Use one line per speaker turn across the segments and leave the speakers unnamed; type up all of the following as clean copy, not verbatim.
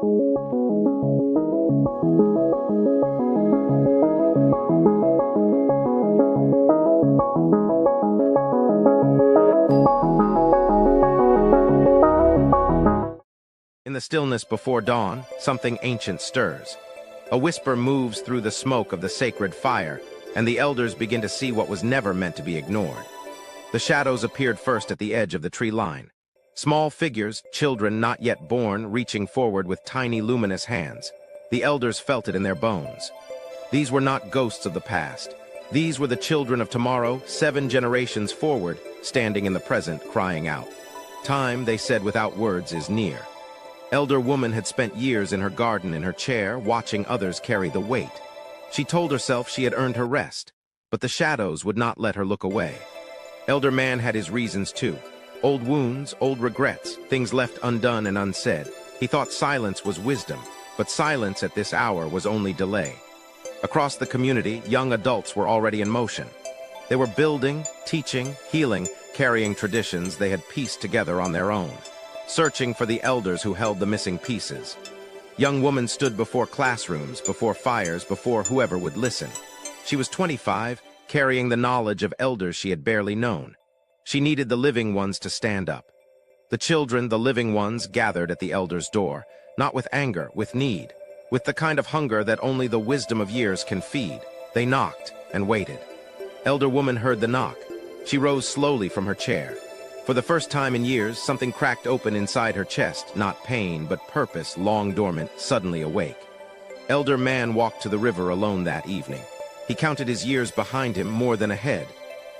In the stillness before dawn, something ancient stirs. A whisper moves through the smoke of the sacred fire, and the elders begin to see what was never meant to be ignored. The shadows appeared first at the edge of the tree line. Small figures, children not yet born, reaching forward with tiny luminous hands. The elders felt it in their bones. These were not ghosts of the past. These were the children of tomorrow, 7 generations forward, standing in the present, crying out. Time, they said without words, is near. Elder woman had spent years in her garden in her chair, watching others carry the weight. She told herself she had earned her rest, but the shadows would not let her look away. Elder man had his reasons too. Old wounds, old regrets, things left undone and unsaid. He thought silence was wisdom, but silence at this hour was only delay. Across the community, young adults were already in motion. They were building, teaching, healing, carrying traditions they had pieced together on their own, searching for the elders who held the missing pieces. Young woman stood before classrooms, before fires, before whoever would listen. She was 25, carrying the knowledge of elders she had barely known. She needed the living ones to stand up. The children, the living ones, gathered at the elders' door, not with anger, with need, with the kind of hunger that only the wisdom of years can feed. They knocked and waited. Elder woman heard the knock. She rose slowly from her chair. For the first time in years, something cracked open inside her chest, not pain, but purpose, long dormant, suddenly awake. Elder man walked to the river alone that evening. He counted his years behind him more than ahead.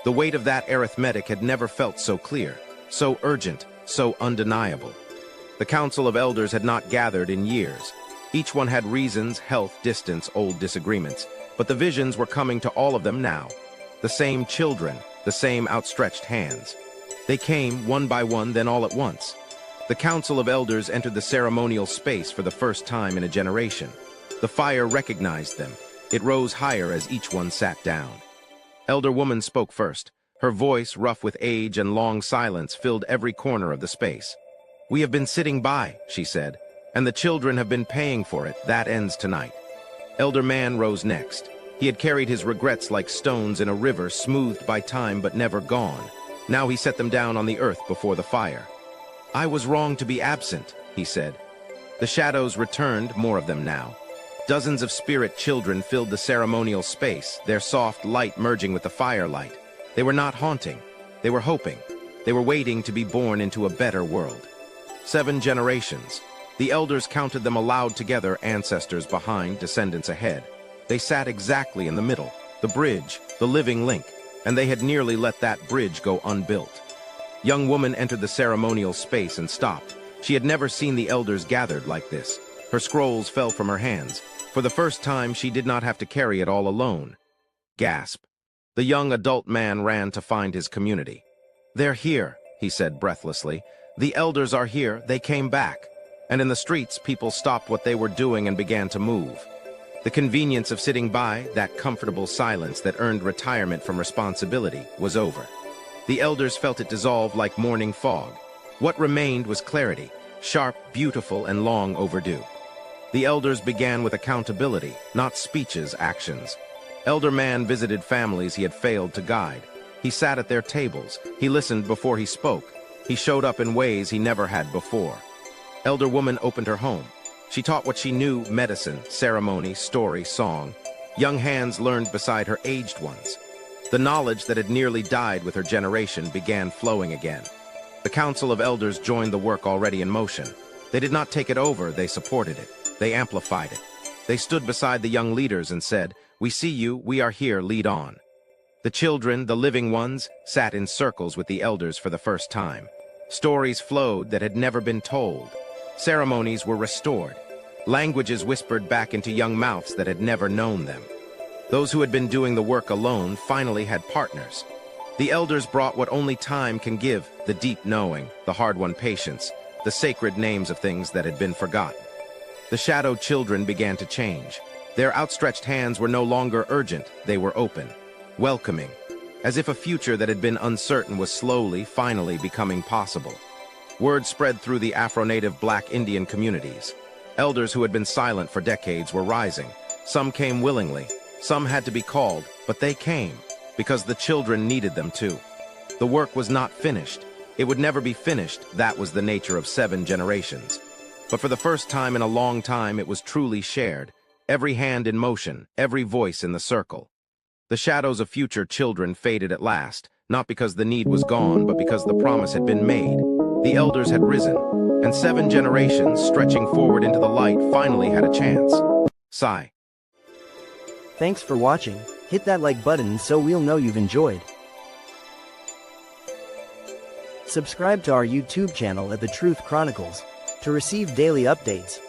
The weight of that arithmetic had never felt so clear, so urgent, so undeniable. The council of elders had not gathered in years. Each one had reasons, health, distance, old disagreements, but the visions were coming to all of them now. The same children, the same outstretched hands. They came, one by one, then all at once. The council of elders entered the ceremonial space for the first time in a generation. The fire recognized them. It rose higher as each one sat down. Elder woman spoke first. Her voice, rough with age and long silence, filled every corner of the space. "We have been sitting by," she said, "and the children have been paying for it. That ends tonight." Elder man rose next. He had carried his regrets like stones in a river, smoothed by time but never gone. Now he set them down on the earth before the fire. "I was wrong to be absent," he said. The shadows returned, more of them now. Dozens of spirit children filled the ceremonial space, their soft light merging with the firelight. They were not haunting. They were hoping. They were waiting to be born into a better world. 7 generations. The elders counted them aloud together, ancestors behind, descendants ahead. They sat exactly in the middle, the bridge, the living link, and they had nearly let that bridge go unbuilt. Young woman entered the ceremonial space and stopped. She had never seen the elders gathered like this. Her scrolls fell from her hands. For the first time, she did not have to carry it all alone. Gasp. The young adult man ran to find his community. "They're here," he said breathlessly. "The elders are here. They came back." And in the streets, people stopped what they were doing and began to move. The convenience of sitting by, that comfortable silence that earned retirement from responsibility, was over. The elders felt it dissolve like morning fog. What remained was clarity, sharp, beautiful, and long overdue. The elders began with accountability, not speeches, actions. Elder man visited families he had failed to guide. He sat at their tables. He listened before he spoke. He showed up in ways he never had before. Elder woman opened her home. She taught what she knew: medicine, ceremony, story, song. Young hands learned beside her aged ones. The knowledge that had nearly died with her generation began flowing again. The council of elders joined the work already in motion. They did not take it over, they supported it. They amplified it. They stood beside the young leaders and said, "We see you, we are here, lead on." The children, the living ones, sat in circles with the elders for the first time. Stories flowed that had never been told. Ceremonies were restored. Languages whispered back into young mouths that had never known them. Those who had been doing the work alone finally had partners. The elders brought what only time can give: the deep knowing, the hard-won patience, the sacred names of things that had been forgotten. The shadow children began to change. Their outstretched hands were no longer urgent, they were open, welcoming, as if a future that had been uncertain was slowly, finally becoming possible. Word spread through the Afro-Native Black Indian communities. Elders who had been silent for decades were rising. Some came willingly, some had to be called, but they came, because the children needed them too. The work was not finished. It would never be finished. That was the nature of 7 generations. But for the first time in a long time, it was truly shared. Every hand in motion, every voice in the circle. The shadows of future children faded at last, not because the need was gone, but because the promise had been made. The elders had risen, and 7 generations, stretching forward into the light, finally had a chance. Sigh.
Thanks for watching. Hit that like button so we'll know you've enjoyed. Subscribe to our YouTube channel at The Truth Chronicles to receive daily updates.